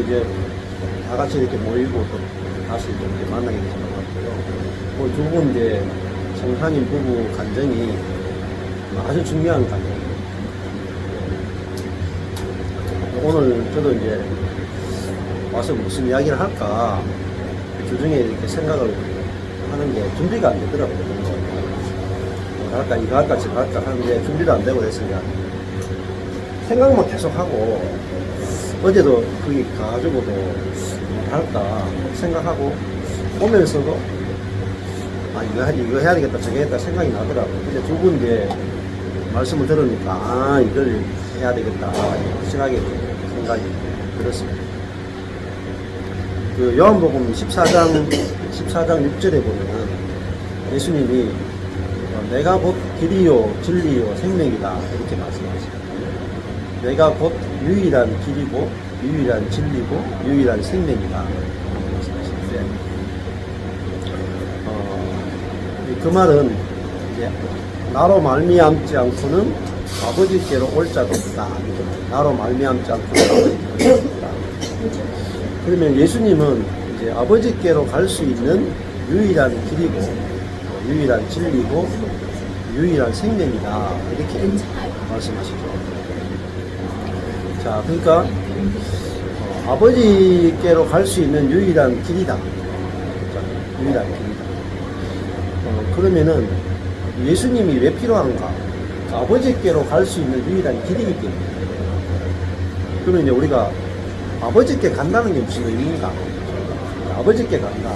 이제 다 같이 이렇게 모이고 또 다시 또 이렇게 만나게 되는 것 같고요. 뭐 두 분 이제 성사님 부부 간정이 아주 중요한 간정이에요. 오늘 저도 이제 와서 무슨 이야기를 할까 주중에 이렇게 생각을 하는 게 준비가 안 되더라고요. 뭐 할까 이거 할까 저거 할까 하는데 준비도 안 되고 그랬으니까 생각만 계속 하고 어제도 거기 가가지고도 뭐 할까 생각하고 오면서도 아 이거 해야 되겠다 저거 해야겠다 생각이 나더라고요. 근데 두 분 이제 말씀을 들으니까 아 이걸 해야 되겠다 확실하게 생각이 들었습니다. 그 요한복음 14장 6절에 보면은 예수님이 내가 곧 길이요 진리요 생명이다 이렇게 말씀하십니다. 내가 곧 유일한 길이고 유일한 진리고 유일한 생명이다 말씀하시는데 그 말은 이제 나로 말미암지 않고는 아버지께로 올 자도 없다. 나로 말미암지 않고는 아버지께로 올 자도 없다. 그러면 예수님은 이제 아버지께로 갈 수 있는 유일한 길이고 유일한 진리고 유일한 생명이다 이렇게 말씀하시죠. 자, 그러니까 아버지께로 갈 수 있는 유일한 길이다. 자, 유일한 길이다. 그러면은 예수님이 왜 필요한가? 아버지께로 갈 수 있는 유일한 길이기 때문에. 그러면 이제 우리가 아버지께 간다는 게 무슨 의미인가? 아버지께 간다.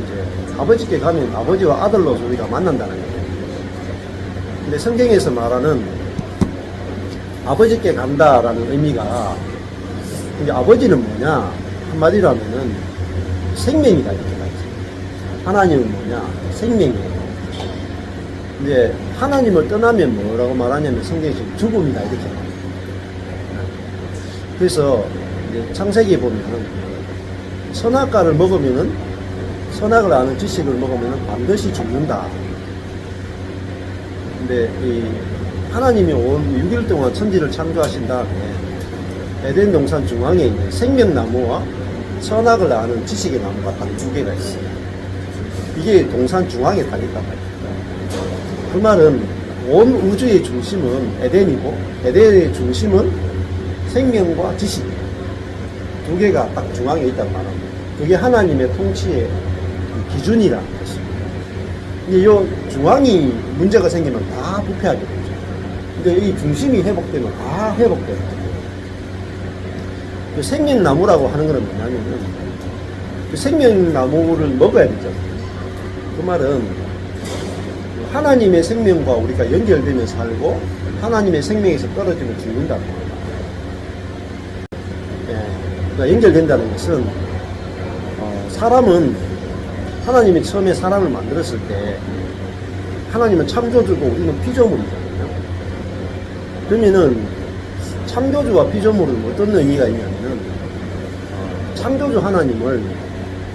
이제 아버지께 가면 아버지와 아들로서 우리가 만난다는 거예요. 근데 성경에서 말하는 아버지께 간다라는 의미가 이제 아버지는 뭐냐? 한마디로 하면은 생명이다 이렇게 말이죠. 하나님은 뭐냐? 생명이에요. 이제 하나님을 떠나면 뭐라고 말하냐면 성경에서 죽음이다 이렇게 말해요. 그래서 이제 창세기에 보면은 선악과를 먹으면은 선악을 아는 지식을 먹으면은 반드시 죽는다. 근데 이 하나님이 온 6일 동안 천지를 창조하신 다음에 에덴 동산 중앙에 있는 생명나무와 선악을 아는 지식의 나무가 딱 두 개가 있어요. 이게 동산 중앙에 딱 있단 말이에요. 그 말은 온 우주의 중심은 에덴이고 에덴의 중심은 생명과 지식 두 개가 딱 중앙에 있단 말입니다. 그게 하나님의 통치의 기준이라는 것입니다. 근데 이 중앙이 문제가 생기면 다 부패하게 되죠. 근데 이 중심이 회복되면 다 회복되는 거예요. 그 생명나무라고 하는 것은 뭐냐면은 그 생명나무를 먹어야 되죠. 그 말은 하나님의 생명과 우리가 연결되면 살고 하나님의 생명에서 떨어지면 죽는다는 거예요. 그러니까 연결된다는 것은 사람은 하나님이 처음에 사람을 만들었을 때 하나님은 창조주고 우리는 피조물이잖아요. 그러면은 창조주와 피조물은 어떤 의미가 있냐면은 창조주 하나님을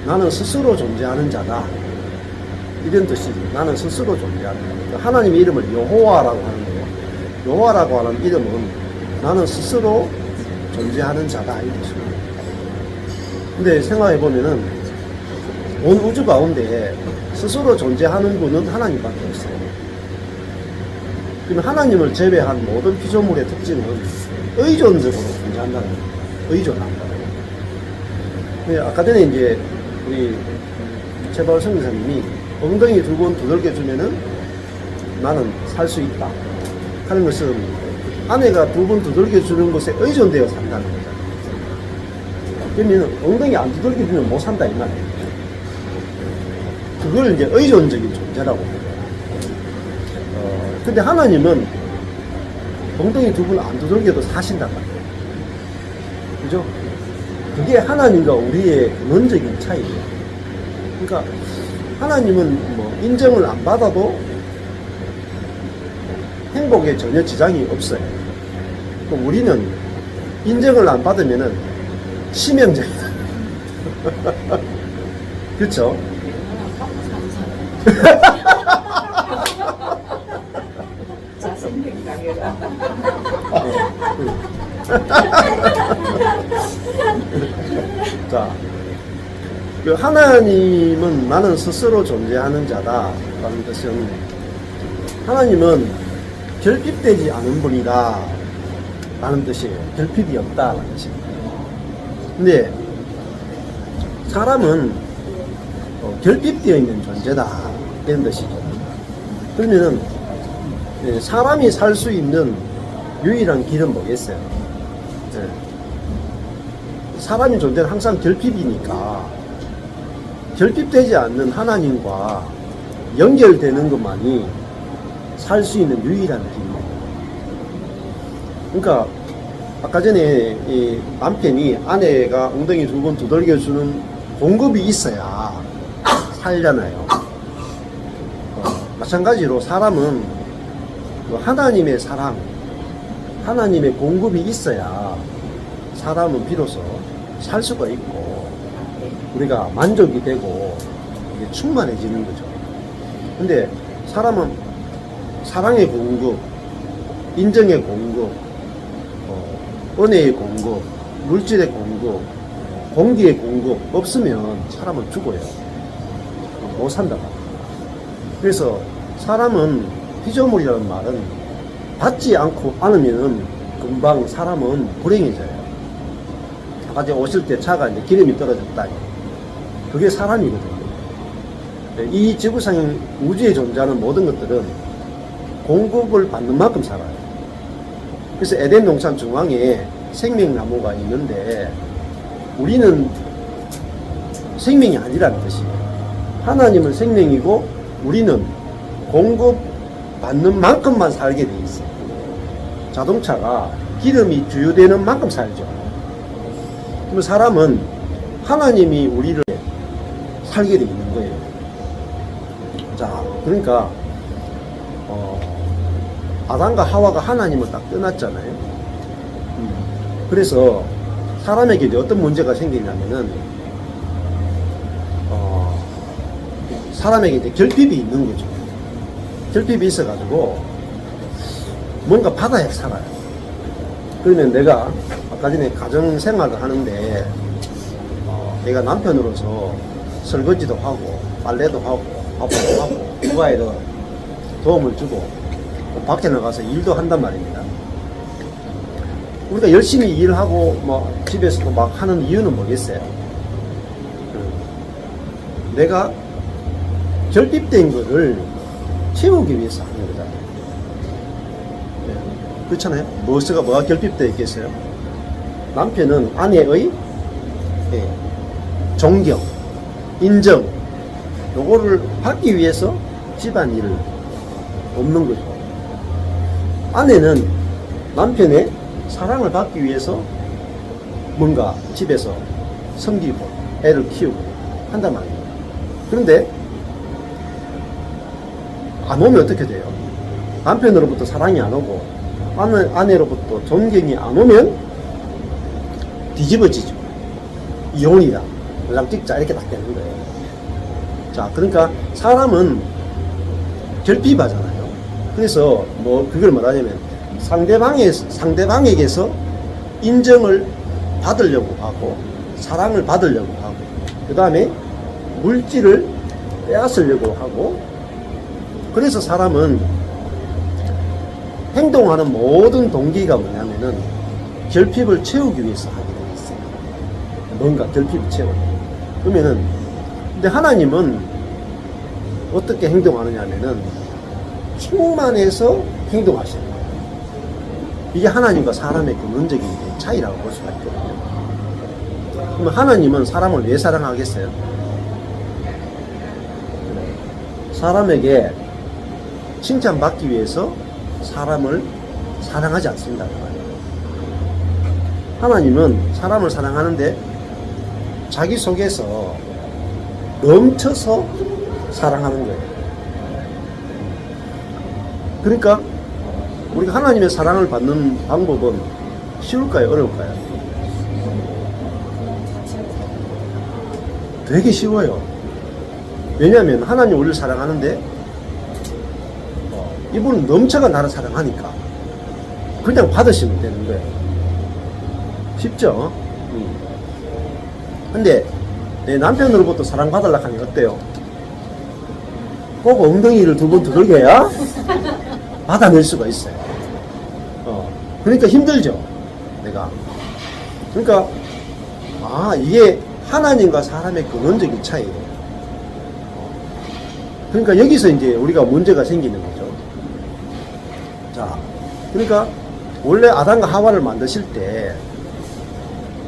나는 스스로 존재하는 자다 이런 뜻이지. 나는 스스로 존재하는 자다. 하나님의 이름을 여호와라고 하는 거예요. 여호와라고 하는 이름은 나는 스스로 존재하는 자다 이 뜻입니다. 근데 생각해 보면은 온 우주 가운데 스스로 존재하는 분은 하나님밖에 없어요. 그러면 하나님을 제외한 모든 피조물의 특징은 의존적으로 존재한다는 거예요. 의존한다는 거예요. 아까 전에 이제 우리 최바울 선교사님이 엉덩이 두 번 두들겨 주면은 나는 살 수 있다 하는 것은 아내가 두 번 두들겨 주는 것에 의존되어 산다는 거죠. 그러면 엉덩이 안 두들겨 주면 못 산다 이 말이에요. 그걸 이제 의존적인 존재라고 해요. 근데 하나님은 엉덩이 두 번 안 두들겨도 사신단 말이에요. 그죠? 그게 하나님과 우리의 근원적인 차이예요. 그러니까 하나님은 뭐 인정을 안 받아도 행복에 전혀 지장이 없어요. 또 우리는 인정을 안 받으면은 치명적이다. 그렇죠? 자생명당해라. 자, 그 하나님은 나는 스스로 존재하는 자다 라는 뜻은, 하나님은 결핍되지 않은 분이다 라는 뜻이에요. 결핍이 없다 라는 뜻입니다. 근데 사람은 결핍되어 있는 존재다 이런 뜻이죠. 그러면은 사람이 살 수 있는 유일한 길은 뭐겠어요? 사람의 존재는 항상 결핍이니까 결핍되지 않는 하나님과 연결되는 것만이 살 수 있는 유일한 길입니다. 그러니까 아까 전에 이 남편이 아내가 엉덩이 두 번 두들겨주는 공급이 있어야 살잖아요. 마찬가지로 사람은 하나님의 사랑, 하나님의 공급이 있어야 사람은 비로소 살 수가 있고 우리가 만족이 되고 이게 충만해지는 거죠. 근데 사람은 사랑의 공급, 인정의 공급, 은혜의 공급, 물질의 공급, 공기의 공급 없으면 사람은 죽어요. 못 산다. 그래서 사람은 피조물이라는 말은 받지 않으면 금방 사람은 불행해져요. 아까 제가 오실 때 차가 이제 기름이 떨어졌다. 그게 사람이거든요. 이 지구상 우주에 존재하는 모든 것들은 공급을 받는 만큼 살아요. 그래서 에덴 동산 중앙에 생명나무가 있는데 우리는 생명이 아니라는 뜻이에요. 하나님은 생명이고 우리는 공급받는 만큼만 살게 돼 있어요. 자동차가 기름이 주유되는 만큼 살죠. 그럼 사람은 하나님이 우리를 살게 돼 있는 거예요. 자, 그러니까 아담과 하와가 하나님을 딱 떠났잖아요. 그래서 사람에게 어떤 문제가 생기냐면은 사람에게 이제 결핍이 있는 거죠. 결핍이 있어가지고 뭔가 받아야 살아요. 그러면 내가 아까 전에 가정 생활을 하는데 내가 남편으로서 설거지도 하고 빨래도 하고 밥도 하고 육아에도 도움을 주고 밖에 나가서 일도 한단 말입니다. 우리가 열심히 일하고 뭐 집에서도 막 하는 이유는 뭐겠어요? 내가 결핍된 거를 채우기 위해서 하는 거잖아요. 네. 그렇잖아요? 뭐가 결핍되어 있겠어요? 남편은 아내의 존경, 인정, 요거를 받기 위해서 집안일을 돕는 거죠. 아내는 남편의 사랑을 받기 위해서 뭔가 집에서 섬기고 애를 키우고 한단 말이에요. 그런데 안 오면 어떻게 돼요? 남편으로부터 사랑이 안 오고 아내로부터 존경이 안 오면 뒤집어지죠. 이혼이다, 연락 찍자, 이렇게 딱 되는 거예요. 자, 그러니까 사람은 결핍하잖아요. 그래서 그걸 말하냐면 상대방에게서 인정을 받으려고 하고 사랑을 받으려고 하고 그 다음에 물질을 빼앗으려고 하고, 그래서 사람은 행동하는 모든 동기가 뭐냐면은 결핍을 채우기 위해서 하게 되어 있어요. 뭔가 결핍을 채우고. 그러면은 근데 하나님은 어떻게 행동하느냐면은 충만해서 행동하시는 거예요. 이게 하나님과 사람의 근원적인 차이라고 볼 수가 있거든요. 그러면 하나님은 사람을 왜 사랑하겠어요? 사람에게 칭찬받기 위해서 사람을 사랑하지 않습니다. 하나님은 사람을 사랑하는데 자기 속에서 넘쳐서 사랑하는 거예요. 그러니까 우리가 하나님의 사랑을 받는 방법은 쉬울까요? 어려울까요? 되게 쉬워요. 왜냐하면 하나님 우리를 사랑하는데 이분은 넘쳐가 나를 사랑하니까 그냥 받으시면 되는 거예요. 쉽죠? 근데 내 남편으로부터 사랑받으려고 하면 어때요? 꼭 엉덩이를 두 번 두들겨야 받아낼 수가 있어요. 그러니까 힘들죠, 내가. 그러니까, 이게 하나님과 사람의 근원적인 차이예요. 그러니까 여기서 이제 우리가 문제가 생기는 거죠. 자, 그러니까 원래 아담과 하와를 만드실 때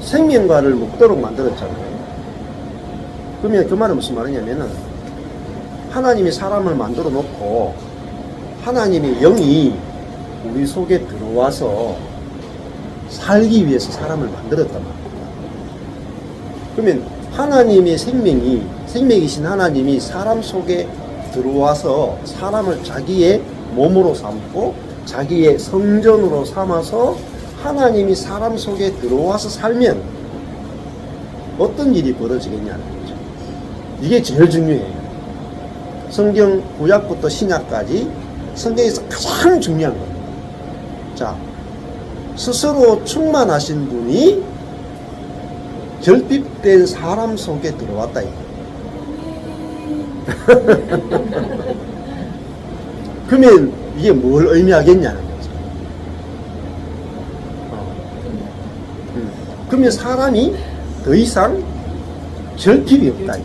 생명과를 먹도록 만들었잖아요. 그러면 그 말은 무슨 말이냐면은 하나님이 사람을 만들어 놓고 하나님의 영이 우리 속에 들어와서 살기 위해서 사람을 만들었단 말입니다. 그러면 하나님의 생명이신 하나님이 사람 속에 들어와서 사람을 자기의 몸으로 삼고 자기의 성전으로 삼아서 하나님이 사람 속에 들어와서 살면 어떤 일이 벌어지겠냐는 거죠. 이게 제일 중요해요. 성경 구약부터 신약까지 성경에서 가장 중요한 겁니다. 자, 스스로 충만하신 분이 결핍된 사람 속에 들어왔다. 그러면 이게 뭘 의미하겠냐는 거죠. 그러면 사람이 더 이상 결핍이 없다.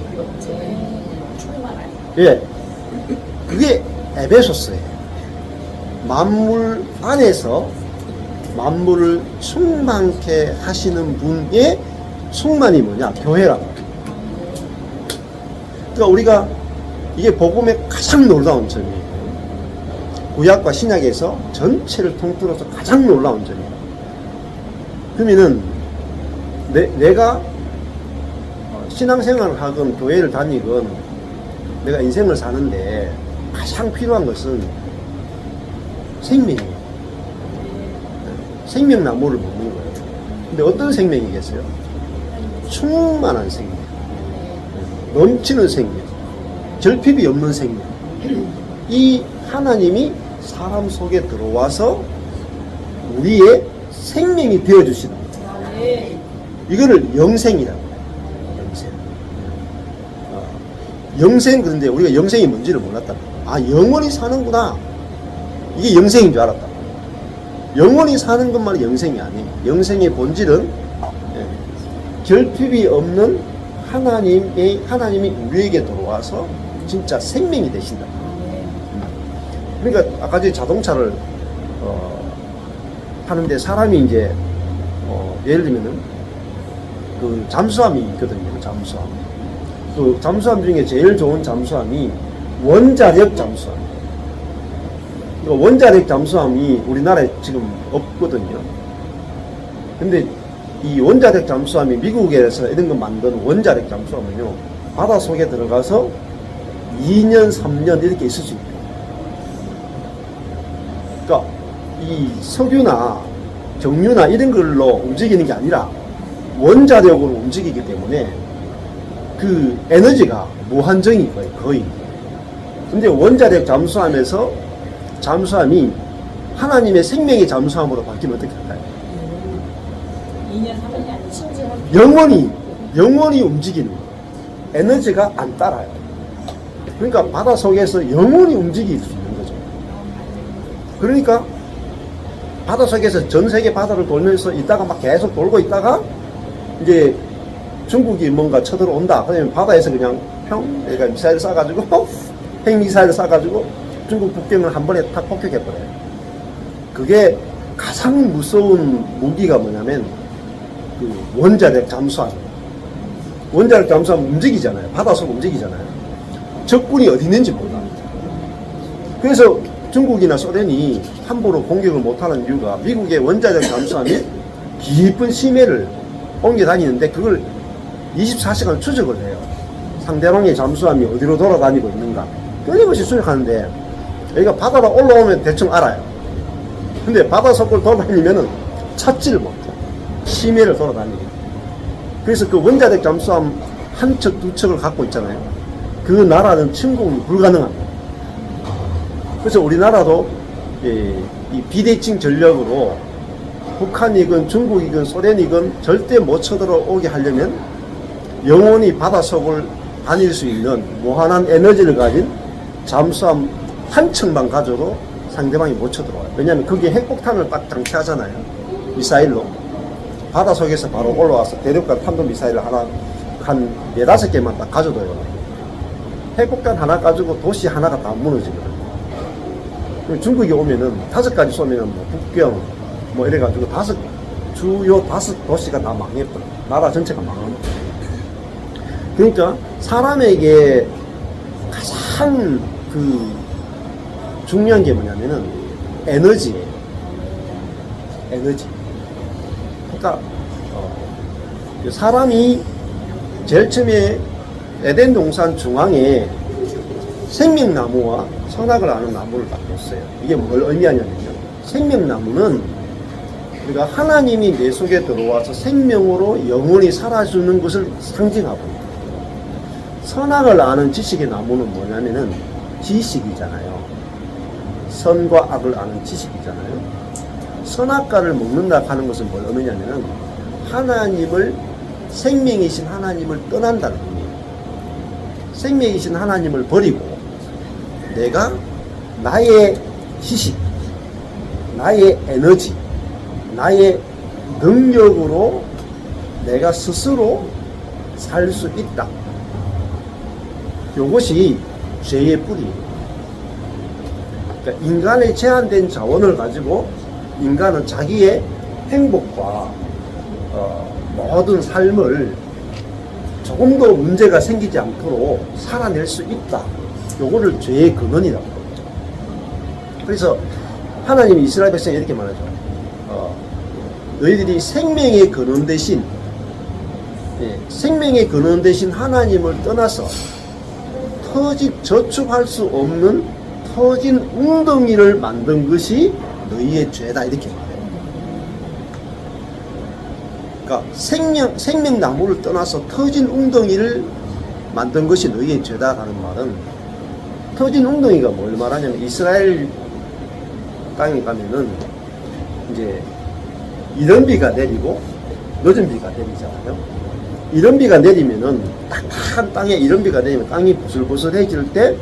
예, 그게 에베소서예요. 만물 안에서 만물을 충만케 하시는 분의 충만이 뭐냐? 교회라고. 그러니까 우리가 이게 복음의 가장 놀라운 점이에요. 구약과 신약에서 전체를 통틀어서 가장 놀라운 점이에요. 그러면은 내가 신앙생활을 하건 교회를 다니건 내가 인생을 사는데 가장 필요한 것은 생명이에요. 생명나무를 먹는 거예요. 근데 어떤 생명이겠어요? 충만한 생명, 넘치는 생명, 결핍이 없는 생명. 이 하나님이 사람 속에 들어와서 우리의 생명이 되어주시는 거예요. 이거를 영생이라고 해요. 영생. 그런데 우리가 영생이 뭔지를 몰랐다. 영원히 사는구나. 이게 영생인 줄 알았다. 영원히 사는 것만이 영생이 아니에요. 영생의 본질은 결핍이 없는 하나님이 우리에게 들어와서 진짜 생명이 되신다. 그러니까 아까 전에 자동차를 하는데 사람이 이제 예를 들면은 그 잠수함이 있거든요. 잠수함. 그 잠수함 중에 제일 좋은 잠수함이 원자력 잠수함. 원자력 잠수함이 우리나라에 지금 없거든요. 근데 이 원자력 잠수함이 미국에서 이런 거 만든 원자력 잠수함은요, 바닷속에 들어가서 2년, 3년 이렇게 있을 수 있대요. 그러니까 이 석유나 경유나 이런 걸로 움직이는 게 아니라 원자력으로 움직이기 때문에 그 에너지가 무한정인 거예요, 거의. 근데 원자력 잠수함에서 잠수함이 하나님의 생명의 잠수함으로 바뀌면 어떻게 할까요? 2년, 3년이 아니고 영원히 움직이는 거예요. 에너지가 안 따라요. 그러니까 바다 속에서 영원히 움직일 수 있는 거죠. 그러니까 바다 속에서 전 세계 바다를 돌면서 있다가 막 계속 돌고 있다가 이제 중국이 뭔가 쳐들어온다. 그러면 바다에서 그냥 그러니까 미사일 쏴가지고 핵미사일 쏴가지고 중국 국경을 한 번에 탁 폭격해버려요. 그게 가장 무서운 무기가 뭐냐면 그 원자력 잠수함. 원자력 잠수함 움직이잖아요. 바닷속 움직이잖아요. 적군이 어디 있는지 몰라. 그래서 중국이나 소련이 함부로 공격을 못하는 이유가 미국의 원자력 잠수함이 깊은 심해를 옮겨 다니는데 그걸 24시간 추적을 해요. 상대방의 잠수함이 어디로 돌아다니고 있는가. 끊임없이 추적하는데 여기가 바다로 올라오면 대충 알아요. 근데 바닷속을 돌아다니면은 찾지를 못해. 심해를 돌아다니게. 그래서 그 원자력 잠수함 한 척, 두 척을 갖고 있잖아요. 그 나라는 침공이 불가능합니다. 그래서 우리나라도 이 비대칭 전력으로 북한이건 중국이건 소련이건 절대 못 쳐들어오게 하려면 영원히 바닷속을 다닐 수 있는 무한한 에너지를 가진 잠수함 한 척만 가져도 상대방이 못 쳐들어와요. 왜냐하면 거기에 핵폭탄을 딱 장치하잖아요. 미사일로. 바닷속에서 바로 올라와서 대륙간 탄도 미사일을 하나, 한 4-5개만 딱 가져둬요. 핵폭탄 하나 가지고 도시 하나가 다 무너지거든요. 중국이 오면은 5가지 쏘면은 뭐 북경, 뭐 이래가지고 주요 5도시가 다 망해버려. 나라 전체가 망합니다. 그러니까 사람에게 가장 중요한 게 뭐냐면은 에너지예요. 에너지. 그러니까 사람이 제일 처음에 에덴 동산 중앙에 생명나무와 선악을 아는 나무를 딱 뒀어요. 이게 뭘 의미하냐면요. 생명나무는 우리가 하나님이 내 속에 들어와서 생명으로 영원히 살아주는 것을 상징하고, 선악을 아는 지식의 나무는 뭐냐면은 지식이잖아요. 선과 악을 아는 지식이잖아요. 선악과를 먹는다 하는 것은 뭘 의미냐면은 하나님을, 생명이신 하나님을 떠난다는 의미예요. 생명이신 하나님을 버리고 내가 나의 지식, 나의 에너지, 나의 능력으로 내가 스스로 살 수 있다. 이것이 죄의 뿌리예요. 그러니까 인간의 제한된 자원을 가지고 인간은 자기의 행복과 모든 삶을 조금도 문제가 생기지 않도록 살아낼 수 있다. 요거를 죄의 근원이라고 그러죠. 그래서 하나님이 이스라엘 백성에 이렇게 말하죠. 너희들이 생명의 근원 대신, 생명의 근원 대신 하나님을 떠나서 저축할 수 없는 터진 웅덩이를 만든 것이 너희의 죄다. 이렇게 말해요. 그러니까 생명나무를 떠나서 터진 웅덩이를 만든 것이 너희의 죄다라는 말은, 터진 웅덩이가 뭘 말하냐면 이스라엘 땅에 가면은 이제 이른 비가 내리고 늦은 비가 내리잖아요. 이른 비가 내리면은 딱딱한 땅에 이른 비가 내리면 땅이 부슬부슬해질 때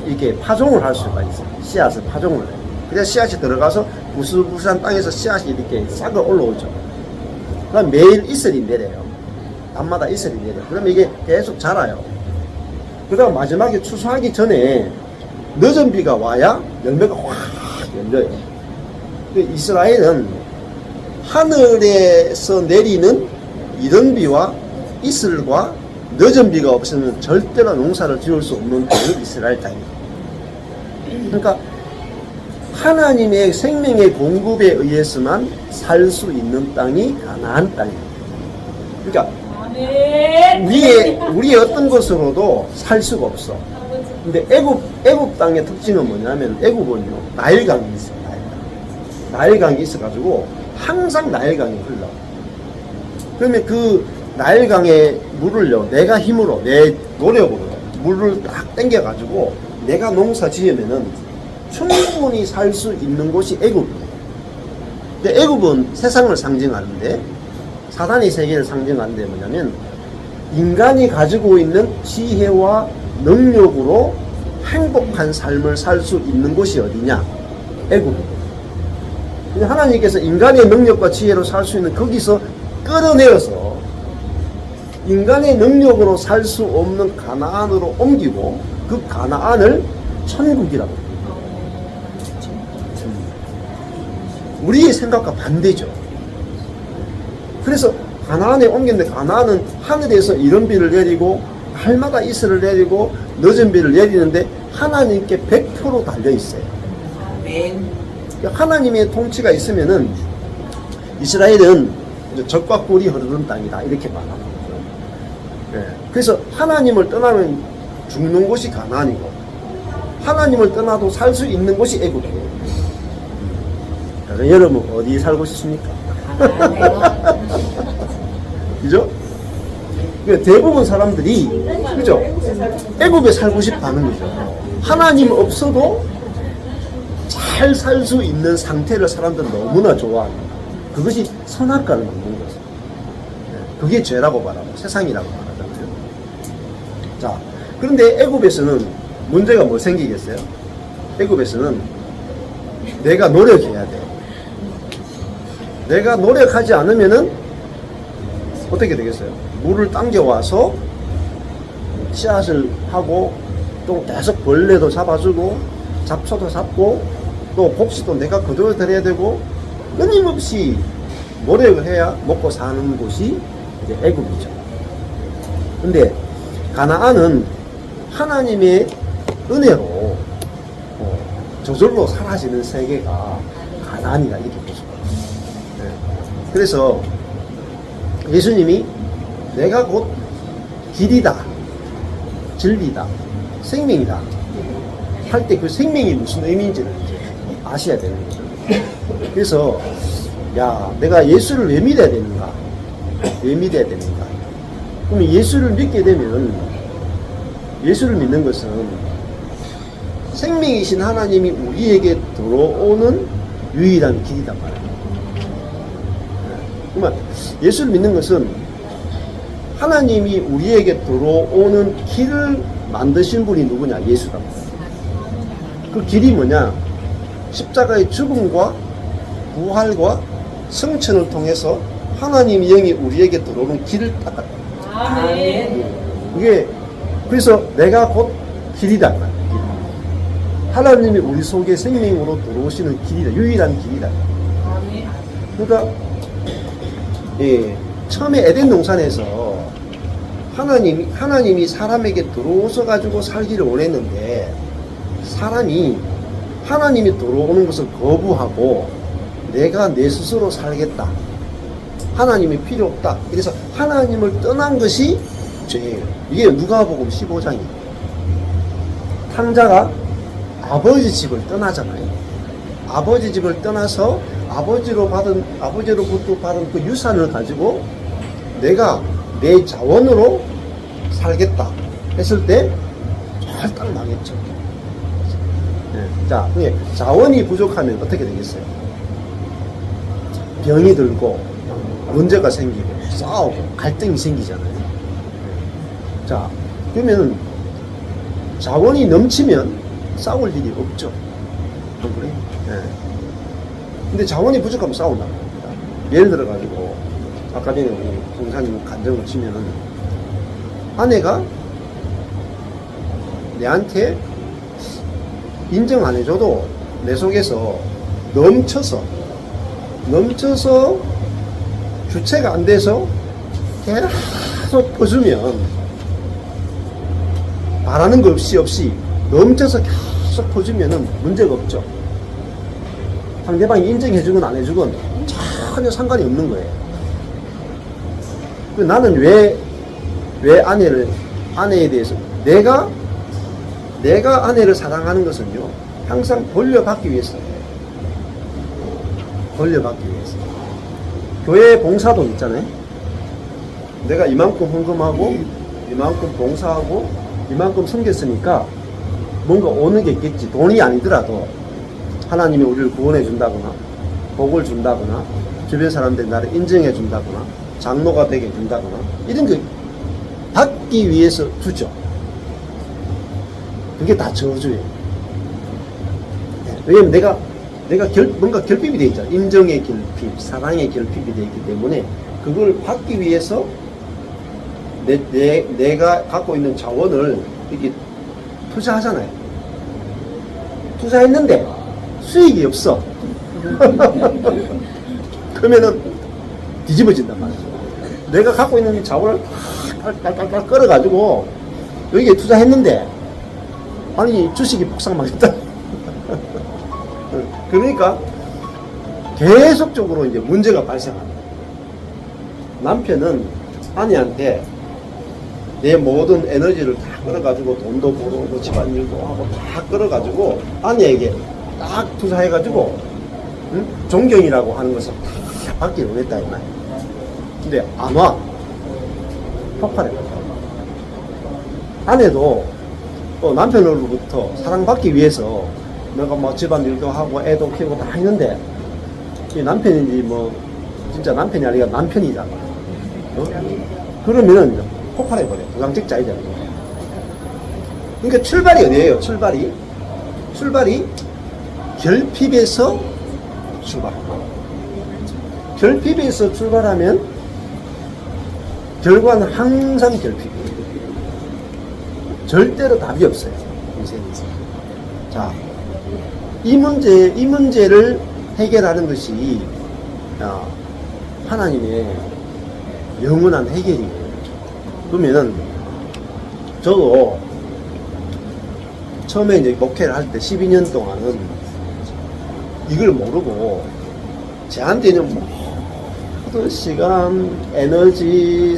이렇게 파종을 할 수가 있어요. 씨앗을 파종을 해요. 그래서 씨앗이 들어가서 부슬부슬한 땅에서 씨앗이 이렇게 싹을 올라오죠. 그럼 매일 이슬이 내려요. 밤마다 이슬이 내려요. 그러면 이게 계속 자라요. 그러다가 마지막에 추수하기 전에 늦은 비가 와야 열매가 확 열려요. 이스라엘은 하늘에서 내리는 이른 비와 이슬과 늦은 비가 없으면 절대로 농사를 지을 수 없는 땅이 이스라엘 땅이에요. 그러니까 하나님의 생명의 공급에 의해서만 살 수 있는 땅이 가나안 땅이에요. 그러니까 우리의 어떤 것으로도 살 수가 없어. 근데 애굽 땅의 특징은 뭐냐면, 애굽은요 나일강이 있어요. 나일강이 있어가지고 항상 나일강이 흘러. 그러면 그 나일강의 물을요 내가 힘으로, 내 노력으로 물을 딱 당겨가지고 내가 농사 지으면은 충분히 살 수 있는 곳이 애굽이에요. 근데 애굽은 세상을 상징하는데, 사단의 세계를 상징하는데 뭐냐면 인간이 가지고 있는 지혜와 능력으로 행복한 삶을 살 수 있는 곳이 어디냐? 애굽이에요. 근데 하나님께서 인간의 능력과 지혜로 살 수 있는 거기서 끌어내어서 인간의 능력으로 살 수 없는 가나안으로 옮기고, 그 가나안을 천국이라고 합니다. 우리의 생각과 반대죠. 그래서 가나안에 옮겼는데, 가나안은 하늘에서 이른 비를 내리고 날마다 이슬을 내리고 늦은 비를 내리는데 하나님께 100% 달려있어요. 하나님의 통치가 있으면은 이스라엘은 적과 꿀이 흐르는 땅이다, 이렇게 말하는 거죠. 그래서 하나님을 떠나면 죽는 곳이 가나안이고, 하나님을 떠나도 살 수 있는 곳이 애굽이에요. 여러분 어디 살고 싶습니까? 그죠? 대부분 사람들이, 그죠? 애굽에 살고 싶다는 거죠. 하나님 없어도 잘 살 수 있는 상태를 사람들은 너무나 좋아합니다. 그것이 선악과를 만든 거죠. 그게 죄라고 말하고 세상이라고 말하잖아요. 자, 그런데 애굽에서는 문제가 뭐 생기겠어요? 애굽에서는 내가 노력해야 돼. 내가 노력하지 않으면은 어떻게 되겠어요? 물을 당겨와서 씨앗을 하고 또 계속 벌레도 잡아주고 잡초도 잡고 또 복수도 내가 거둬들여야 되고 끊임없이 노력을 해야 먹고 사는 곳이 이제 애굽이죠. 근데 가나안은 하나님의 은혜로 저절로 사라지는 세계가 가나안이다 이렇게 보죠. 그래서 예수님이 내가 곧 길이다, 진리다, 생명이다 할 때 그 생명이 무슨 의미인지를 이제 아셔야 되는 거죠. 그래서 야, 내가 예수를 왜 믿어야 되는가? 왜 믿어야 되는가? 그럼 예수를 믿게 되면 예수를 믿는 것은 생명이신 하나님이 우리에게 들어오는 유일한 길이단 말이에요. 그러면 예수를 믿는 것은 하나님이 우리에게 들어오는 길을 만드신 분이 누구냐? 예수다. 그 길이 뭐냐? 십자가의 죽음과 부활과 성천을 통해서 하나님의 영이 우리에게 들어오는 길을 닦았다. 아멘. 이게 그래서 내가 곧 길이다. 하나님이 우리 속에 생명으로 들어오시는 길이다. 유일한 길이다. 아멘. 그러니까 예, 처음에 에덴 동산에서 하나님이 사람에게 들어오셔 가지고 살기를 원했는데 사람이 하나님이 들어오는 것을 거부하고 내가 내 스스로 살겠다. 하나님이 필요 없다. 그래서 하나님을 떠난 것이 죄예요. 이게 누가복음 15장이에요. 탕자가 아버지 집을 떠나잖아요. 아버지 집을 떠나서 아버지로부터 받은 그 유산을 가지고 내가 내 자원으로 살겠다 했을 때 딱 망했죠. 자, 자원이 부족하면 어떻게 되겠어요? 병이 들고 문제가 생기고 싸우고 갈등이 생기잖아요. 자, 그러면 자원이 넘치면 싸울 일이 없죠. 그래? 근데 자원이 부족하면 싸운다고 합니다. 예를 들어가지고 아까 전에 우리 공사님 간증을 치면은 아내가 내한테 인정 안 해줘도 내 속에서 넘쳐서 주체가 안 돼서 계속 퍼주면 바라는 거 없이 넘쳐서 계속 퍼주면은 문제가 없죠. 상대방이 인정해주건 안 해주건 전혀 상관이 없는 거예요. 나는 왜 아내에 대해서 내가 아내를 사랑하는 것은요 항상 돌려받기 위해서 교회 봉사도 있잖아요. 내가 이만큼 헌금하고 이만큼 봉사하고 이만큼 섬겼으니까 뭔가 오는 게 있겠지. 돈이 아니더라도 하나님이 우리를 구원해 준다거나 복을 준다거나 주변 사람들이 나를 인정해 준다거나 장로가 되게 준다거나 이런 거 받기 위해서 주죠. 그게 다 저주예요. 왜냐면 내가 뭔가 결핍이 되어 있잖아. 인정의 결핍, 사랑의 결핍이 되어 있기 때문에 그걸 받기 위해서 내가 갖고 있는 자원을 이렇게 투자하잖아요. 투자했는데 수익이 없어. 그러면은 뒤집어진단 말이죠. 내가 갖고 있는 자원을 깔깔깔 끌어가지고 여기에 투자했는데 아니 주식이 폭삭망했다. 그러니까 계속적으로 이제 문제가 발생합니다. 남편은 아내한테 내 모든 에너지를 다 끌어가지고 돈도 벌어오고 집안일도 하고 다 끌어가지고 아내에게 딱 투자해가지고 존경이라고 하는 것을 다 받기를 원했다 이 말이에요. 근데 안 와. 폭발해. 아내도 남편으로부터 사랑받기 위해서 내가 뭐 집안일도 하고 애도 키우고 다 했는데 이 남편인지 뭐 진짜 남편이 아니라 남편이잖아. 어? 그러면은 폭발해버려. 부강직자이잖아. 그러니까 출발이 어디예요? 출발이 결핍에서 출발합니다. 결핍에서 출발하면 결과는 항상 결핍이에요. 절대로 답이 없어요. 인생에서. 자, 이 문제를 해결하는 것이 하나님의 영원한 해결이에요. 그러면은 저도 처음에 이제 목회를 할 때 12년 동안은 이걸 모르고 저한테는 모든 시간, 에너지,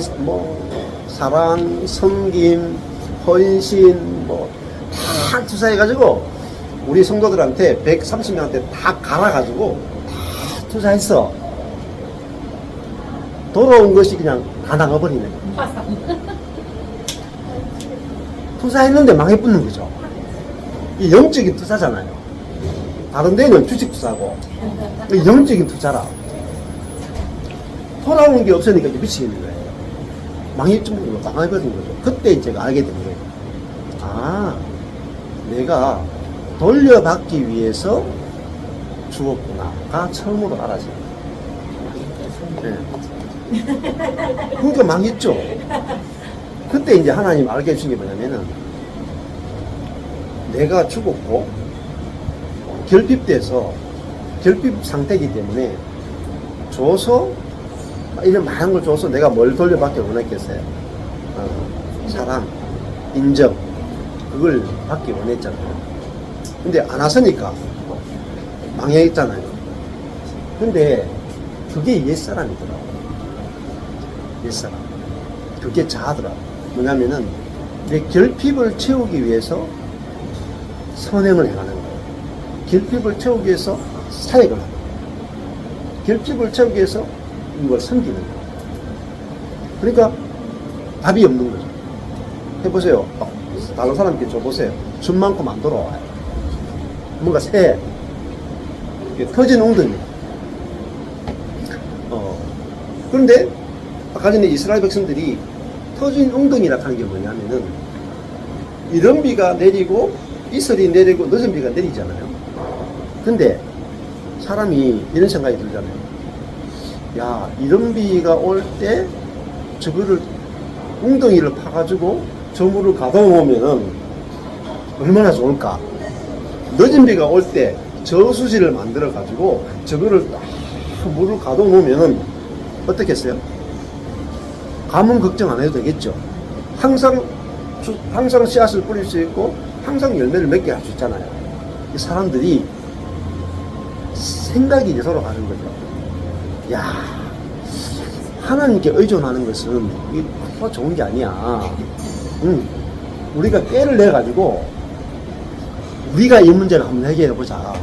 사랑, 섬김, 헌신 다 투자해가지고 우리 성도들한테 130명한테 다 갈아가지고 다 투자했어. 돌아온 것이 그냥 다 나가버리네. 투자했는데 망해붙는 거죠. 이 영적인 투자잖아요. 다른 데는 주식 투자고 영적인 투자라. 돌아오는 게 없으니까 이제 미치겠는 거예요. 망해버리는 거죠. 그때 이제 제가 알게 된 거예요. 아, 내가 돌려받기 위해서 죽었구나가 처음으로 알아져요. 네. 그러니까 망했죠. 그때 이제 하나님 알게 해준 게 뭐냐면은 내가 죽었고 결핍돼서 결핍 상태이기 때문에 줘서 이런 많은 걸 줘서 내가 뭘 돌려받기 원했겠어요? 사랑, 인정, 그걸 받기 원했잖아요. 근데 안 왔으니까 망했잖아요. 근데 그게 옛사람이더라고. 옛사람. 그게 자아더라고. 뭐냐면은 내 결핍을 채우기 위해서 선행을 행하는 거예요. 결핍을 채우기 위해서 사역을 하는 거예요. 결핍을 채우기 위해서 이걸 섬기는 거예요. 그러니까 답이 없는 거죠. 해보세요. 다른 사람께 줘보세요. 준 만큼 안 돌아와요. 뭔가 터진 웅덩이. 그런데 아까 전에 이스라엘 백성들이 터진 웅덩이라 하는 게 뭐냐면은 이런 비가 내리고 이슬이 내리고 늦은 비가 내리잖아요. 근데 사람이 이런 생각이 들잖아요. 야, 이런 비가 올 때 저거를 웅덩이를 파가지고 저 물을 가둬놓으면은 얼마나 좋을까. 늦은 비가 올 때 저수지를 만들어 가지고 저거를 딱 물을 가둬놓으면은 어떻겠어요? 가뭄 걱정 안 해도 되겠죠. 항상 씨앗을 뿌릴 수 있고 항상 열매를 맺게 할 수 있잖아요. 이 사람들이 생각이 이제 서로 가는 거죠. 야, 하나님께 의존하는 것은 이게 좋은 게 아니야. 우리가 깨를 내가지고 우리가 이 문제를 한번 해결해보자.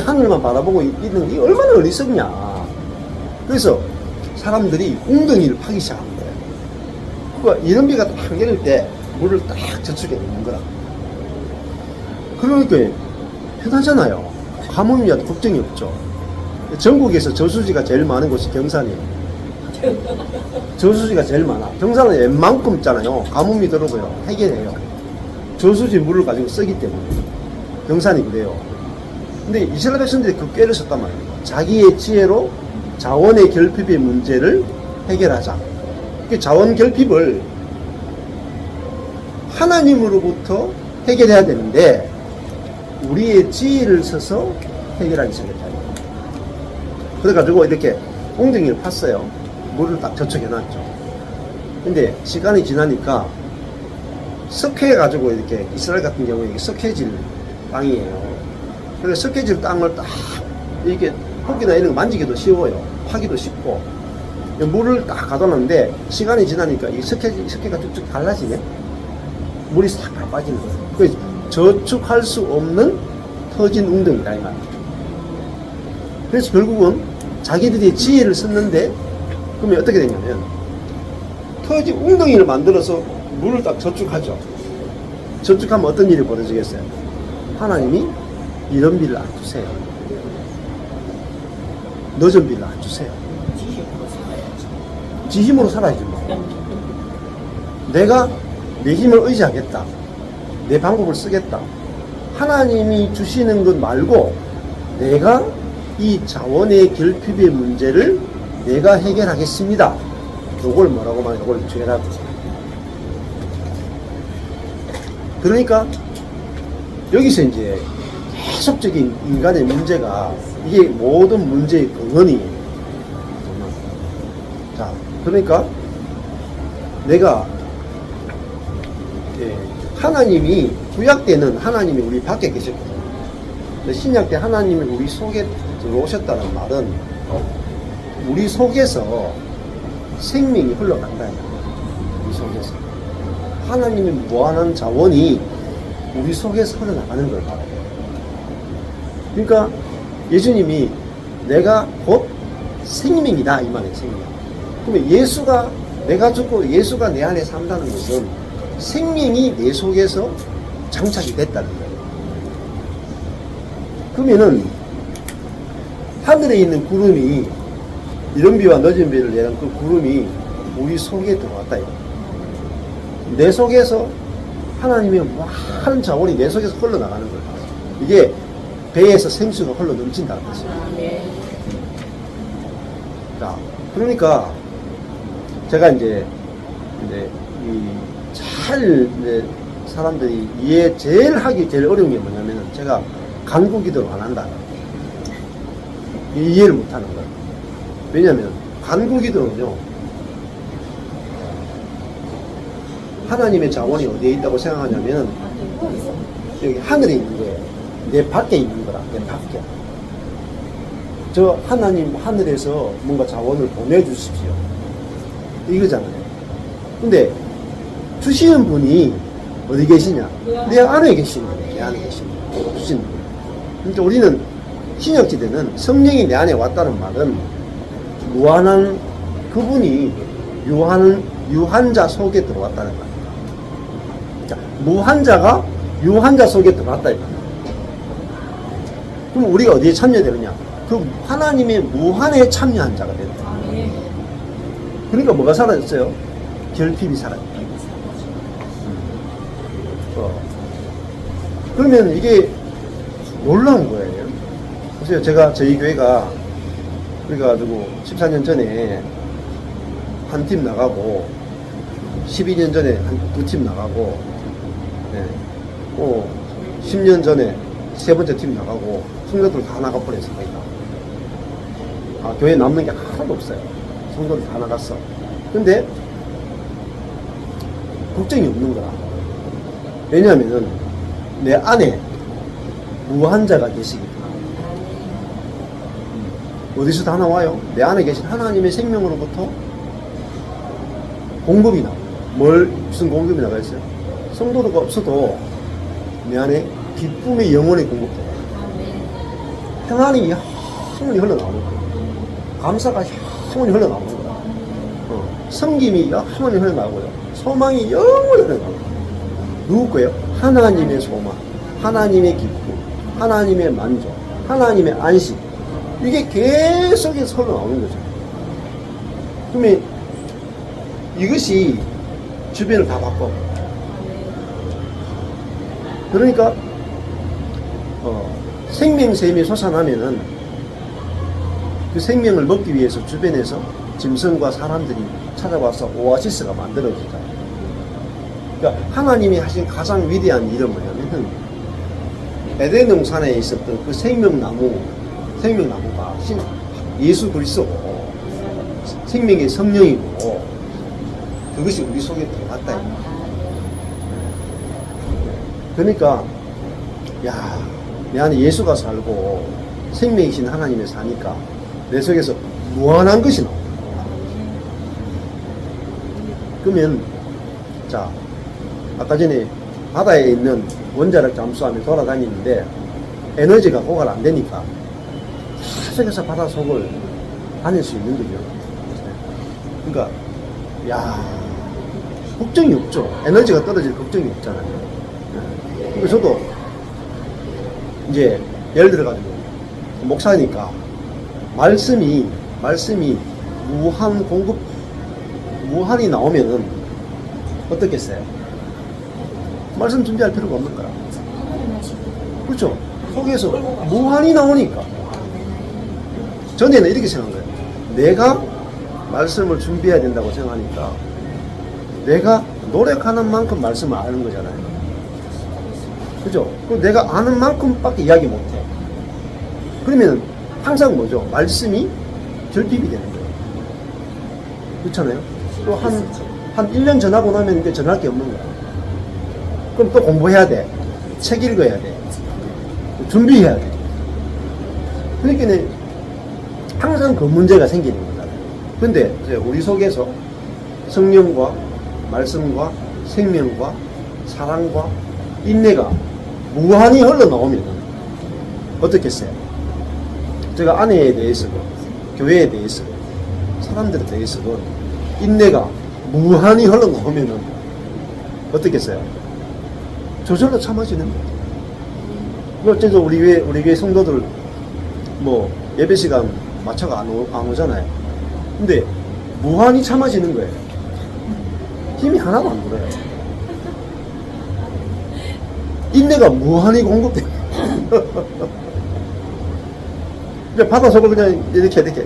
하늘만 바라보고 있는 게 얼마나 어리석냐. 그래서 사람들이 웅덩이를 파기 시작하는 거예요. 그러니까 이런 비가 딱 내릴 때 물을 딱 저축해 놓는 거라. 그러니까 편하잖아요. 가뭄이야 걱정이 없죠. 전국에서 저수지가 제일 많은 곳이 경산이에요. 저수지가 제일 많아. 경산은 웬만큼 있잖아요. 가뭄이 들어도요 해결해요. 저수지 물을 가지고 쓰기 때문에. 경산이 그래요. 근데 이스라엘 백성들이 그 꾀를 썼단 말이에요. 자기의 지혜로 자원의 결핍의 문제를 해결하자. 그 자원 결핍을 하나님으로부터 해결해야 되는데 우리의 지혜를 써서 해결하기 시작했다. 그래가지고 이렇게 웅덩이를 팠어요. 물을 딱 저축해놨죠. 근데 시간이 지나니까 석회해가지고 이렇게 이스라엘 같은 경우에 이게 석회질 땅이에요. 그래서 석회질 땅을 딱 이렇게 흙이나 이런 거 만지기도 쉬워요. 파기도 쉽고 물을 딱 가둬놨는데 시간이 지나니까 이 석회가 쭉쭉 갈라지네. 물이 싹 빠지는 거예요. 그래서 저축할 수 없는 터진 웅덩이다 이 말이에요. 그래서 결국은 자기들이 지혜를 썼는데 그러면 어떻게 되냐면 터진 웅덩이를 만들어서 물을 딱 저축하죠. 저축하면 어떤 일이 벌어지겠어요? 하나님이 이런 비를 안 주세요. 늦은 비를 안 주세요. 지 힘으로 살아야지 뭐. 내가 내 힘을 의지하겠다. 내 방법을 쓰겠다. 하나님이 주시는 것 말고 내가 이 자원의 결핍의 문제를 내가 해결하겠습니다. 요걸 뭐라고 말해? 요걸 죄라고. 그러니까 여기서 이제 계속적인 인간의 문제가 이게 모든 문제의 근원이에요. 자, 그러니까 내가 하나님이 구약 때는 하나님이 우리 밖에 계셨거든요. 근데 신약 때 하나님이 우리 속에 들어오셨다는 말은 우리 속에서 생명이 흘러간다. 우리 속에서 하나님의 무한한 자원이 우리 속에서 흘러나가는 걸 말해요. 그러니까 예수님이 내가 곧 생명이다 이 말이에요. 생명. 그러면 예수가 내가 죽고 예수가 내 안에 산다는 것은 생명이 내 속에서 장착이 됐다는 거예요. 그러면은 하늘에 있는 구름이 이른 비와 늦은 비를 내는 그 구름이 우리 속에 들어왔다. 내 속에서 하나님의 많은 자원이 내 속에서 흘러나가는 거예요. 이게 배에서 생수가 흘러 넘친다는 것이에요. 자, 그러니까 제가 이제 사람들이 제일 어려운 게 뭐냐면은 제가 간구 기도를 안 한다. 이해를 못 하는 거예요. 왜냐면 간구 기도는요, 하나님의 자원이 어디에 있다고 생각하냐면은 여기 하늘에 있는 거예요. 내 밖에 있는 거라. 내 밖에. 저 하나님 하늘에서 뭔가 자원을 보내주십시오. 이거잖아요. 근데 주시는 분이 어디 계시냐? 내 안에 계시는 거예요. 내 안에 계시는 거예요. 주시는 분. 그러니까 우리는 신약시대는 성령이 내 안에 왔다는 말은 무한한 그분이 유한자 속에 들어왔다는 말입니다. 그러니까 무한자가 유한자 속에 들어왔다. 그럼 우리가 어디에 참여되느냐? 그 하나님의 무한에 참여한 자가 된다. 그러니까 뭐가 사라졌어요? 결핍이 사라졌다. 그러면 이게 놀라운 거예요. 보세요. 제가 저희 교회가 그래가지고 14년 전에 한 팀 나가고 12년 전에 두 팀 나가고 10년 전에 세 번째 팀 나가고 성도들 다 나가버렸습니다. 교회에 남는 게 하나도 없어요. 성도들 다 나갔어. 근데 걱정이 없는 거라. 왜냐하면은 내 안에 무한자가 계시기 때문에. 어디서 다 나와요? 내 안에 계신 하나님의 생명으로부터 공급이 나와요. 무슨 공급이 나가 있어요? 성도가 없어도 내 안에 기쁨의 영혼의 공급도 나와요. 평안이 영원히 흘러나오는 거예요. 감사가 영원히 흘러나오는 거야. 섬김이 영원히 흘러나오고요. 소망이 영원히 흘러나오고요. 누구 거예요? 하나님의 소망, 하나님의 기쁨, 하나님의 만족, 하나님의 안식. 이게 계속해서 흘러나오는 거죠. 그러면 이것이 주변을 다 바꿔. 그러니까 생명샘이 솟아나면은 그 생명을 먹기 위해서 주변에서 짐승과 사람들이 찾아와서 오아시스가 만들어지잖아요. 그러니까 하나님이 하신 가장 위대한 일은 뭐냐면은 에덴 동산에 있었던 그 생명나무가 예수 그리스도고 생명의 성령이고 그것이 우리 속에 들어갔다. 그러니까 내 안에 예수가 살고 생명이신 하나님이 사니까 내 속에서 무한한 것이 나옵니다. 그러면 아까 전에 바다에 있는 원자력 잠수함이 돌아다니는데 에너지가 고갈 안 되니까 계속해서 바다 속을 다닐 수 있는 거죠. 그러니까 걱정이 없죠. 에너지가 떨어질 걱정이 없잖아요. 그래서 저도 이제 예를 들어가지고 목사니까 말씀이 무한 공급 무한이 나오면은 어떻겠어요? 말씀 준비할 필요가 없는 거야. 그렇죠? 속에서 무한이 나오니까. 전에는 이렇게 생각한 거예요. 내가 말씀을 준비해야 된다고 생각하니까 내가 노력하는 만큼 말씀을 아는 거잖아요. 그죠? 그럼 내가 아는 만큼밖에 이야기 못해. 그러면 항상 뭐죠? 말씀이 결핍이 되는 거예요. 그렇잖아요? 또 한 1년 전하고 나면 이제 전할 게 없는 거야. 그럼 또 공부해야 돼. 책 읽어야 돼. 준비해야 돼. 그러니까 항상 그 문제가 생기는 거잖아요. 근데 이제 우리 속에서 성령과 말씀과 생명과 사랑과 인내가 무한히 흘러나오면 어떻겠어요? 제가 아내에 대해서도 교회에 대해서도 사람들에 대해서도 인내가 무한히 흘러나오면 어떻겠어요? 저절로 참아지는 거예요. 어째서 우리 교회 성도들 뭐 예배 시간 맞춰가 안 오잖아요. 근데 무한히 참아지는 거예요. 힘이 하나도 안 들어요. 인내가 무한히 공급돼요. 그냥 받아서 그냥 이렇게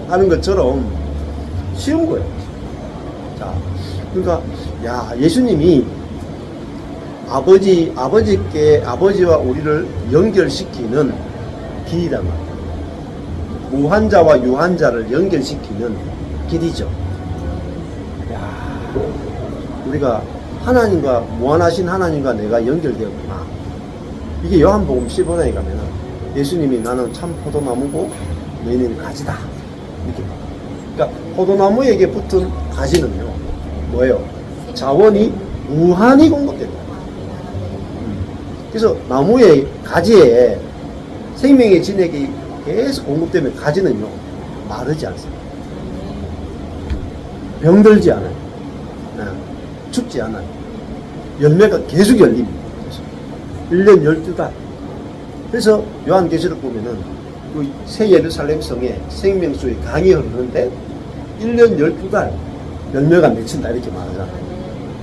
하는 것처럼 쉬운 거예요. 자, 그러니까 예수님이 아버지와 우리를 연결시키는 길이란 말이에요. 무한자와 유한자를 연결시키는 길이죠. 우리가 하나님과 무한하신 하나님과 내가 연결되었구나. 이게 요한복음 15장에 가면은 예수님이 나는 참 포도나무고 너희는 가지다. 이렇게. 그러니까 포도나무에게 붙은 가지는요. 뭐예요? 자원이 무한히 공급된다. 그래서 나무의 가지에 생명의 진액이 계속 공급되면 가지는요. 마르지 않습니다. 병들지 않아요. 춥지 않아요. 열매가 계속 열립니다. 1년 12달. 그래서 요한계시록 보면은 그 새 예루살렘 성에 생명수의 강이 흐르는데 1년 12달 열매가 맺힌다 이렇게 말하잖아요.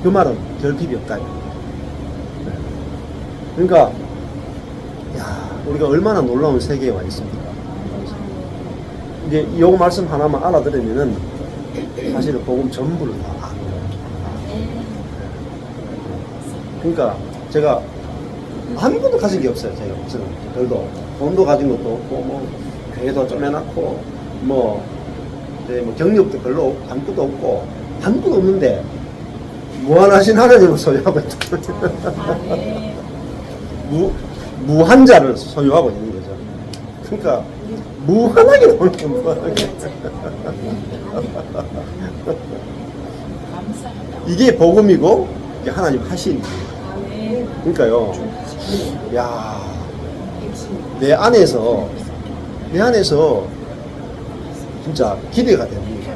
그 말은 결핍이 없다. 그러니까 우리가 얼마나 놀라운 세계에 와 있습니까? 이제 이 말씀 하나만 알아들으면은 사실은 복음 전부를 다 아는 거예요. 그러니까 제가 아무것도 가진 게 없어요. 저는 별도 돈도 가진 것도 없고 뭐 교회도 좀 해놨고 뭐 경력도 별로 아무것도 없고 아무것도 없는데 무한하신 하나님을 소유하고 있다. 무한자를 소유하고 있는 거죠. 그러니까 무한하게 나오는 게 무한하게. 이게 복음이고 이게 하나님 하신. 그러니까요. 내 안에서 진짜 기대가 됩니다.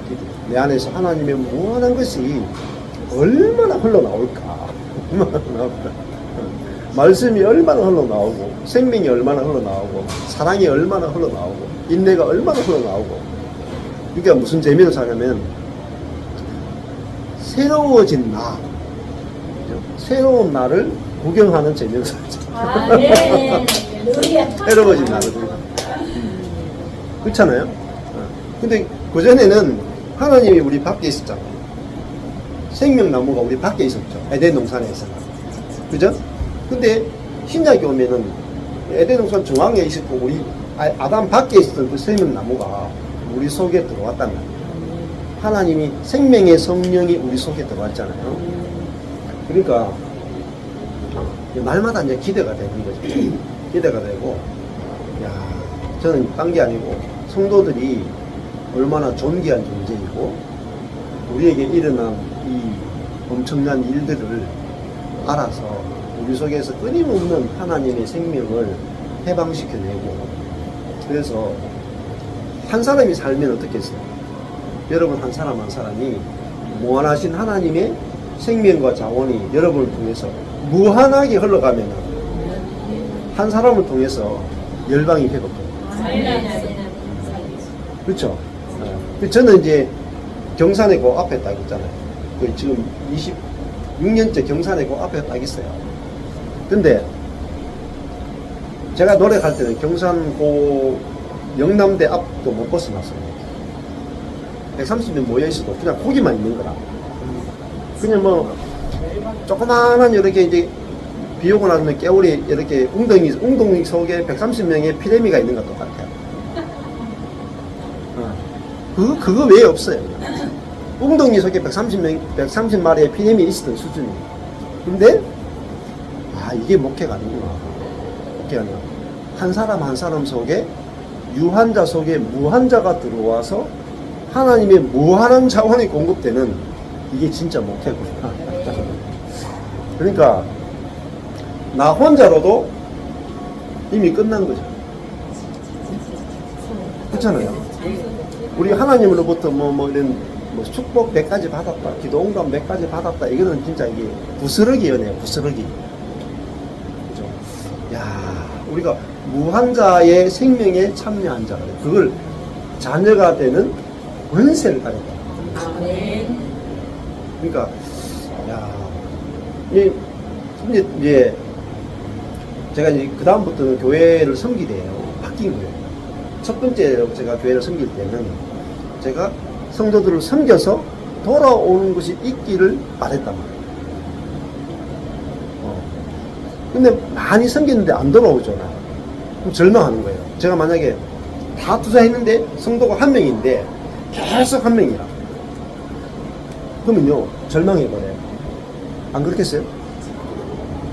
내 안에서 하나님의 무한한 것이 얼마나 흘러나올까. 말씀이 얼마나 흘러나오고 생명이 얼마나 흘러나오고 사랑이 얼마나 흘러나오고 인내가 얼마나 흘러나오고. 그러니까 무슨 재미를 사냐면 새로워진 새로운 나를 구경하는 재미를 살죠. 새로워진 나를 그렇잖아요. 근데 그전에는 하나님이 우리 밖에 있었잖아요. 생명나무가 우리 밖에 있었죠. 에덴 동산에서. 그죠? 근데 신약에 오면은 에덴 동산 중앙에 있었고 우리 아담 밖에 있었던 그 생명나무가 우리 속에 들어왔단 말이에요. 하나님이 생명의 성령이 우리 속에 들어왔잖아요. 그러니까 날마다 이제 기대가 되는 거죠. 기대가 되고, 저는 딴 게 아니고 성도들이 얼마나 존귀한 존재이고 우리에게 일어난 이 엄청난 일들을 알아서 우리 속에서 끊임없는 하나님의 생명을 해방시켜내고, 그래서 한 사람이 살면 어떻겠어요? 여러분 한 사람 한 사람이 무한하신 하나님의 생명과 자원이 여러분을 통해서 무한하게 흘러가면 한 사람을 통해서 열방이 회복돼요. 그렇죠? 저는 이제 경산의 그 앞에 딱 있잖아요. 그 지금 26년째 경산의 그 앞에 딱 있어요. 근데 제가 노래 갈 때는 경산 고 영남대 앞도 못 벗어났어요. 130명 모여 있어도 그냥 거기만 있는 거라. 그냥 뭐 조그마한 이렇게 이제 비 오고 나면 깨울이 이렇게 웅덩이 속에 130명의 피레미가 있는 것 똑같아요. 그거 외에 없어요. 웅덩이 속에 130마리의 피레미 있었던 수준이에요. 근데, 이게 목회가 아니구나. 목회가 아니라, 한 사람 한 사람 속에, 유한자 속에 무한자가 들어와서, 하나님의 무한한 자원이 공급되는, 이게 진짜 목회구나. 그러니까, 나 혼자로도 이미 끝난 거죠. 그렇잖아요. 우리 하나님으로부터 이런 축복 100가지 받았다, 기도 응답 100가지 받았다, 이거는 진짜 이게 부스러기 연애예요, 부스러기. 그죠? 야, 우리가 무한자의 생명에 참여한 자, 그걸 자녀가 되는 권세를 가졌다. 아멘. 그러니까, 야, 이제 제가 이제 그다음부터는 교회를 섬기래요. 바뀐 거예요. 첫 번째 제가 교회를 섬길 때는 제가 성도들을 섬겨서 돌아오는 것이 있기를 바랬단 말이에요. 근데 많이 섬겼는데 안 돌아오잖아. 그럼 절망하는 거예요. 제가 만약에 다 투자했는데 성도가 한 명인데 계속 한 명이라. 그러면요, 절망해버려요. 안 그렇겠어요?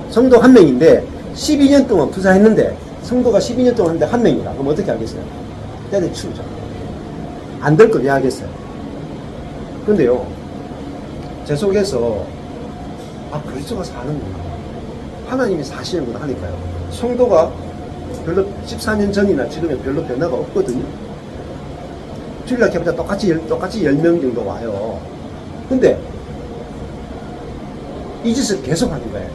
성도 한 명인데 12년 동안 투자했는데 성도가 12년 동안 했는데 한 명이라. 그럼 어떻게 하겠어요? 때려 치우죠. 안 될 걸 왜 하겠어요? 근데요, 제 속에서 그리스도가 사는구나, 하나님이 사시는구나 하니까요, 성도가 별로 14년 전이나 지금은 별로 변화가 없거든요. 주일날 해보자 똑같이 10명 정도 와요. 근데 이 짓을 계속 하는 거예요.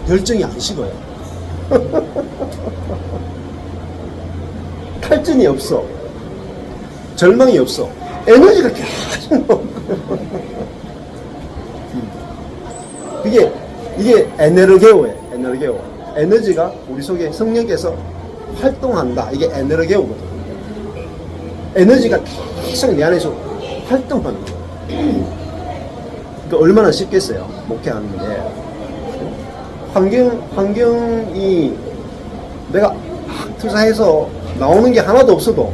열정이 안 식어요. 탈진이 없어. 절망이 없어. 에너지가 계속 나오고. 이게 에네르게오예요. 에네르게오. 에너지가 우리 속에 성령께서 활동한다. 이게 에네르게오거든. 에너지가 계속 내 안에서 활동하는 거예요. 그러니까 얼마나 쉽겠어요. 목회하는데. 환경이 내가 투자해서 나오는 게 하나도 없어도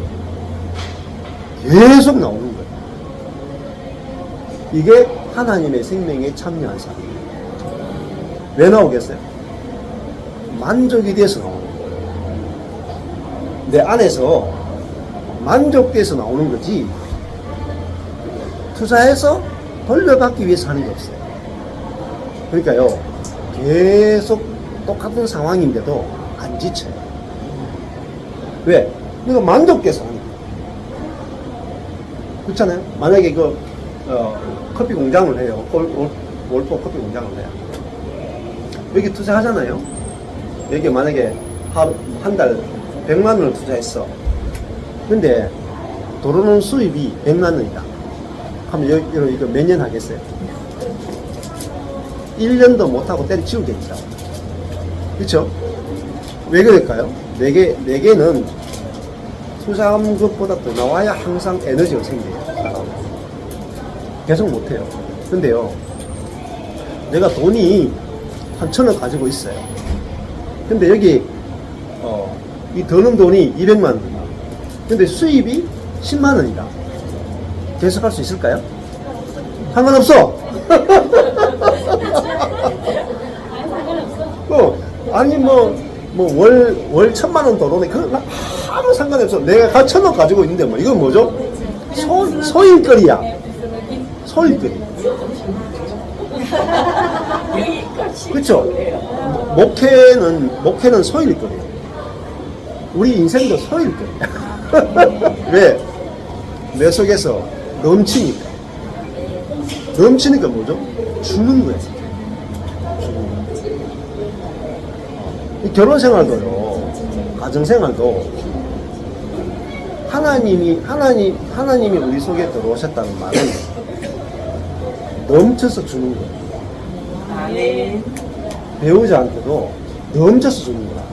계속 나오는 거예요. 이게 하나님의 생명에 참여한 사람이에요. 왜 나오겠어요? 만족이 돼서 나오는 거예요. 내 안에서 만족돼서 나오는 거지, 투자해서 돌려받기 위해서 하는 게 없어요. 그러니까요, 계속 똑같은 상황인데도 안 지쳐요. 왜? 그러니까 만족돼서 하니까. 그렇잖아요? 만약에 커피 공장을 해요. 월포 커피 공장을 해요. 여기 투자하잖아요? 여기 만약에 한 달 100만 원을 투자했어. 근데 들어오는 수입이 100만 원이다. 그럼 이거 몇 년 하겠어요? 1년도 못하고 때려치우겠죠. 그렇죠? 왜 그럴까요? 내게는 투자한 것보다 더 나와야 항상 에너지가 생겨요. 계속 못해요. 근데요, 내가 돈이 한 1,000원 가지고 있어요. 근데 여기 이 드는 돈이 200만 원이다. 근데 수입이 10만 원이다. 계속 할 수 있을까요? 상관없어. 아니 월 1,000만 원 더 오네. 그건 아무 상관이 없어. 내가 1,000원 가지고 있는데 이건 뭐죠? 소일거리야. 소일거리. 그렇죠? 목회는 소일거리. 우리 인생도 소일거리. 왜? 내 속에서 넘치니까. 넘치니까 뭐죠? 주는 거예요. 이 결혼 생활도요, 가정 생활도 하나님이 우리 속에 들어오셨다는 말은 넘쳐서 주는 거예요. 아멘. 배우자한테도 넘쳐서 주는 거야.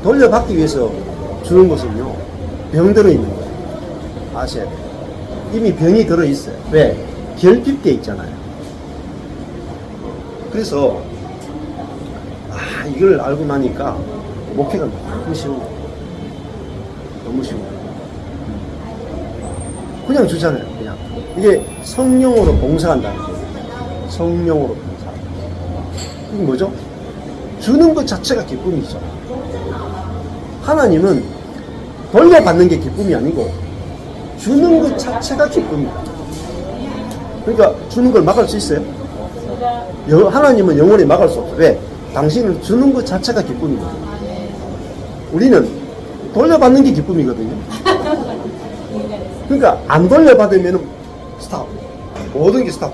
돌려받기 위해서 주는 것은요, 병 들어있는 거예요. 아셔야 돼요. 이미 병이 들어있어요. 왜? 결핍돼 있잖아요. 그래서, 이걸 알고 나니까 목회가 너무 쉬운 거예요. 너무 쉬운 거예요. 그냥 주잖아요. 그냥. 이게 성령으로 봉사한다는 거예요. 성령으로 봉사. 이게 뭐죠? 주는 것 자체가 기쁨이죠. 하나님은 돌려받는 게 기쁨이 아니고 주는 것 자체가 기쁨이다. 그러니까 주는 걸 막을 수 있어요? 하나님은 영원히 막을 수 없어요. 왜? 당신은 주는 것 자체가 기쁨이거든요. 우리는 돌려받는 게 기쁨이거든요. 그러니까 안 돌려받으면 스탑. 모든 게 스탑.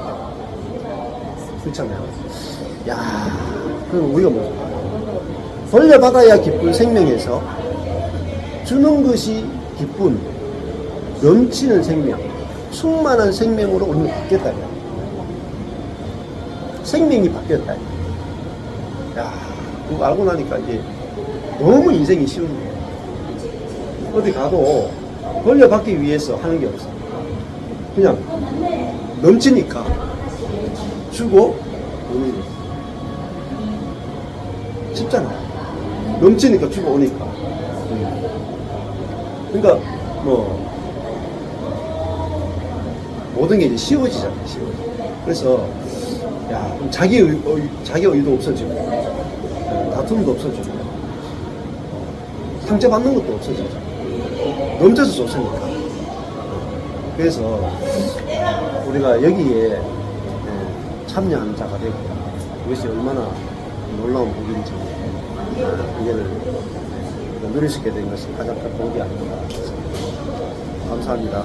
그렇잖아요. 야, 그럼 우리가 뭐죠? 돌려받아야 기쁜 생명에서 주는 것이 기쁨, 넘치는 생명, 충만한 생명으로 우리는 바뀌었다. 생명이 바뀌었다. 야, 그거 알고 나니까 이제 너무 인생이 쉬운 거예요. 어디 가도 돌려받기 위해서 하는 게 없어. 그냥 넘치니까 주고 오는 거. 쉽잖아. 넘치니까 주고 오니까. 그러니까 뭐 모든 게 이제 쉬워지잖아. 쉬워져. 그래서 야, 자기 의도 없어지고 다툼도 없어지고 상처받는 것도 없어지죠. 넘쳐서 좋으니까. 그래서 우리가 여기에 참여하는 자가 되고 이것이 얼마나 놀라운 복인지 이제는 누릴 수 있게 된 것은 가장 큰 복이 아닌가. 감사합니다.